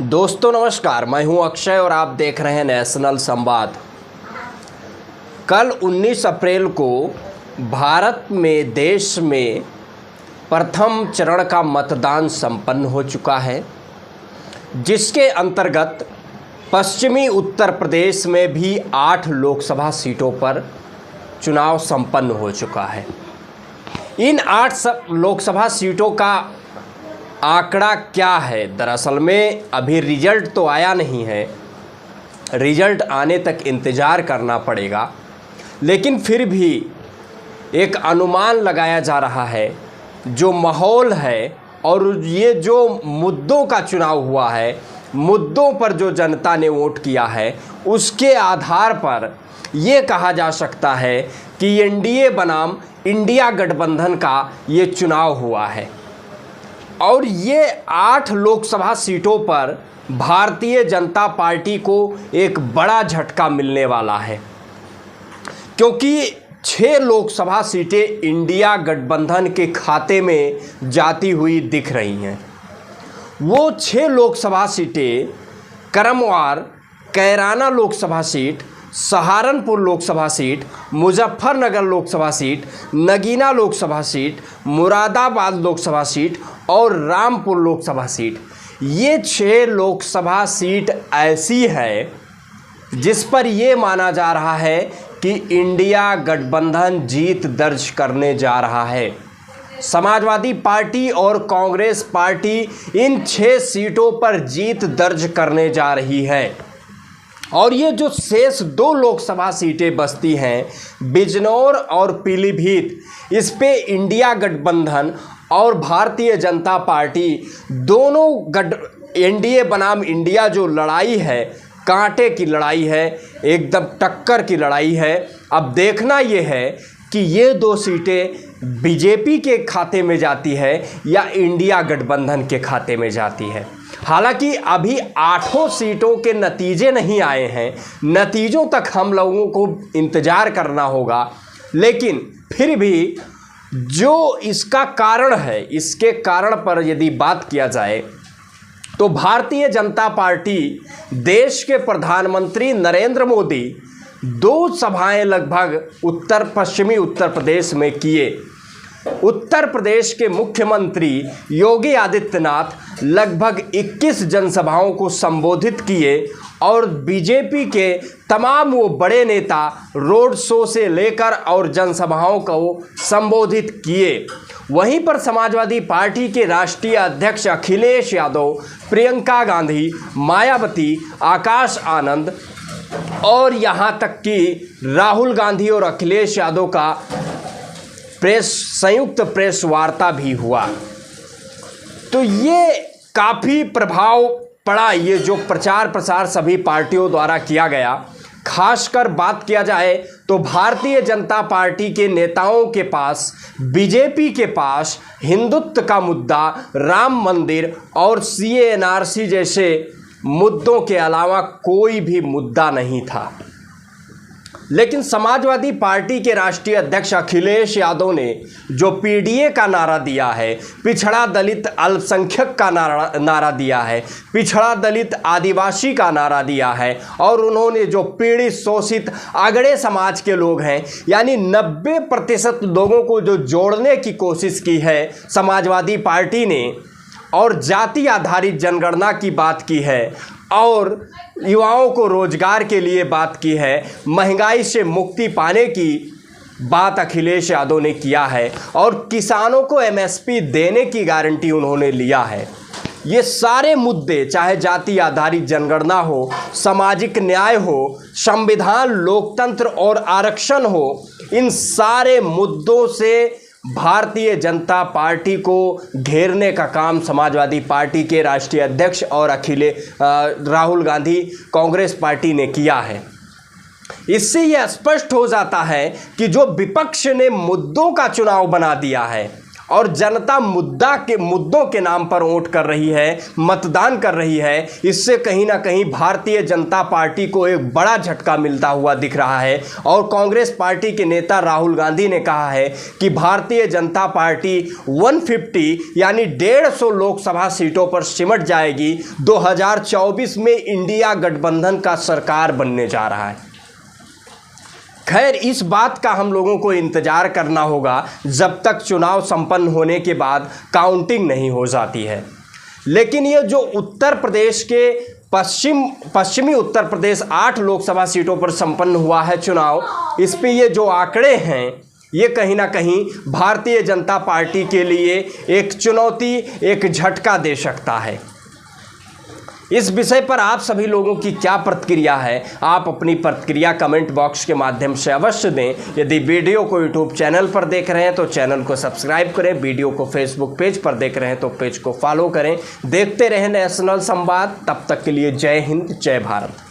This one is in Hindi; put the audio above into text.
दोस्तों नमस्कार, मैं हूं अक्षय और आप देख रहे हैं नेशनल संवाद। कल 19 अप्रैल को भारत में देश में प्रथम चरण का मतदान संपन्न हो चुका है, जिसके अंतर्गत पश्चिमी उत्तर प्रदेश में भी 8 लोकसभा सीटों पर चुनाव संपन्न हो चुका है। इन 8 लोकसभा सीटों का आंकड़ा क्या है? दरअसल में अभी रिजल्ट तो आया नहीं है, रिजल्ट आने तक इंतज़ार करना पड़ेगा, लेकिन फिर भी एक अनुमान लगाया जा रहा है। जो माहौल है और ये जो मुद्दों का चुनाव हुआ है, मुद्दों पर जो जनता ने वोट किया है, उसके आधार पर ये कहा जा सकता है कि एनडीए बनाम इंडिया गठबंधन का ये चुनाव हुआ है और ये 8 लोकसभा सीटों पर भारतीय जनता पार्टी को एक बड़ा झटका मिलने वाला है, क्योंकि 6 लोकसभा सीटें इंडिया गठबंधन के खाते में जाती हुई दिख रही हैं। वो 6 लोकसभा सीटें क्रमवार Kairana Lok Sabha seat, Saharanpur Lok Sabha seat, Muzaffarnagar Lok Sabha seat, Nagina Lok Sabha seat, Moradabad Lok Sabha seat और रामपुर लोकसभा सीट, ये 6 लोकसभा सीट ऐसी है जिस पर ये माना जा रहा है कि इंडिया गठबंधन जीत दर्ज करने जा रहा है। समाजवादी पार्टी और कांग्रेस पार्टी इन 6 सीटों पर जीत दर्ज करने जा रही है और ये जो शेष 2 लोकसभा सीटें बचती हैं, बिजनौर और पीलीभीत, इस पे इंडिया गठबंधन और भारतीय जनता पार्टी दोनों एनडीए बनाम इंडिया जो लड़ाई है, कांटे की लड़ाई है, एकदम टक्कर की लड़ाई है। अब देखना ये है कि ये 2 सीटें बीजेपी के खाते में जाती है या इंडिया गठबंधन के खाते में जाती है। हालांकि अभी 8 सीटों के नतीजे नहीं आए हैं, नतीजों तक हम लोगों को इंतज़ार करना होगा, लेकिन फिर भी जो इसका कारण है, इसके कारण पर यदि बात किया जाए तो भारतीय जनता पार्टी देश के प्रधानमंत्री नरेंद्र मोदी 2 सभाएं लगभग पश्चिमी उत्तर प्रदेश में किए। उत्तर प्रदेश के मुख्यमंत्री योगी आदित्यनाथ लगभग 21 जनसभाओं को संबोधित किए और बीजेपी के तमाम वो बड़े नेता रोड शो से लेकर और जनसभाओं को संबोधित किए। वहीं पर समाजवादी पार्टी के राष्ट्रीय अध्यक्ष अखिलेश यादव, प्रियंका गांधी, मायावती, आकाश आनंद और यहाँ तक कि राहुल गांधी और अखिलेश यादव का संयुक्त प्रेस वार्ता भी हुआ। तो ये काफ़ी प्रभाव पड़ा, ये जो प्रचार प्रसार सभी पार्टियों द्वारा किया गया। खासकर बात किया जाए तो भारतीय जनता पार्टी के नेताओं के पास, बीजेपी के पास हिंदुत्व का मुद्दा, राम मंदिर और CA/NRC जैसे मुद्दों के अलावा कोई भी मुद्दा नहीं था। लेकिन समाजवादी पार्टी के राष्ट्रीय अध्यक्ष अखिलेश यादव ने जो PDA का नारा दिया है, पिछड़ा दलित अल्पसंख्यक का नारा दिया है, पिछड़ा दलित आदिवासी का नारा दिया है और उन्होंने जो पीड़ित शोषित अगड़े समाज के लोग हैं, यानी 90% लोगों को जो जोड़ने की कोशिश की है समाजवादी पार्टी ने, और जाति आधारित जनगणना की बात की है और युवाओं को रोजगार के लिए बात की है, महंगाई से मुक्ति पाने की बात अखिलेश यादव ने किया है और किसानों को MSP देने की गारंटी उन्होंने लिया है। ये सारे मुद्दे, चाहे जाति आधारित जनगणना हो, सामाजिक न्याय हो, संविधान, लोकतंत्र और आरक्षण हो, इन सारे मुद्दों से भारतीय जनता पार्टी को घेरने का काम समाजवादी पार्टी के राष्ट्रीय अध्यक्ष और राहुल गांधी कांग्रेस पार्टी ने किया है। इससे यह स्पष्ट हो जाता है कि जो विपक्ष ने मुद्दों का चुनाव बना दिया है और जनता मुद्दों के नाम पर वोट कर रही है, मतदान कर रही है, इससे कहीं ना कहीं भारतीय जनता पार्टी को एक बड़ा झटका मिलता हुआ दिख रहा है। और कांग्रेस पार्टी के नेता राहुल गांधी ने कहा है कि भारतीय जनता पार्टी 150 यानी 150 लोकसभा सीटों पर सिमट जाएगी। 2024 में इंडिया गठबंधन का सरकार बनने जा रहा है। खैर, इस बात का हम लोगों को इंतजार करना होगा जब तक चुनाव संपन्न होने के बाद काउंटिंग नहीं हो जाती है। लेकिन ये जो उत्तर प्रदेश के पश्चिमी उत्तर प्रदेश 8 लोकसभा सीटों पर संपन्न हुआ है चुनाव, इस पे ये जो आंकड़े हैं ये कहीं ना कहीं भारतीय जनता पार्टी के लिए एक चुनौती, एक झटका दे सकता है। इस विषय पर आप सभी लोगों की क्या प्रतिक्रिया है? आप अपनी प्रतिक्रिया कमेंट बॉक्स के माध्यम से अवश्य दें। यदि वीडियो को यूट्यूब चैनल पर देख रहे हैं तो चैनल को सब्सक्राइब करें, वीडियो को फेसबुक पेज पर देख रहे हैं तो पेज को फॉलो करें। देखते रहें नेशनल संवाद। तब तक के लिए जय हिंद, जय भारत।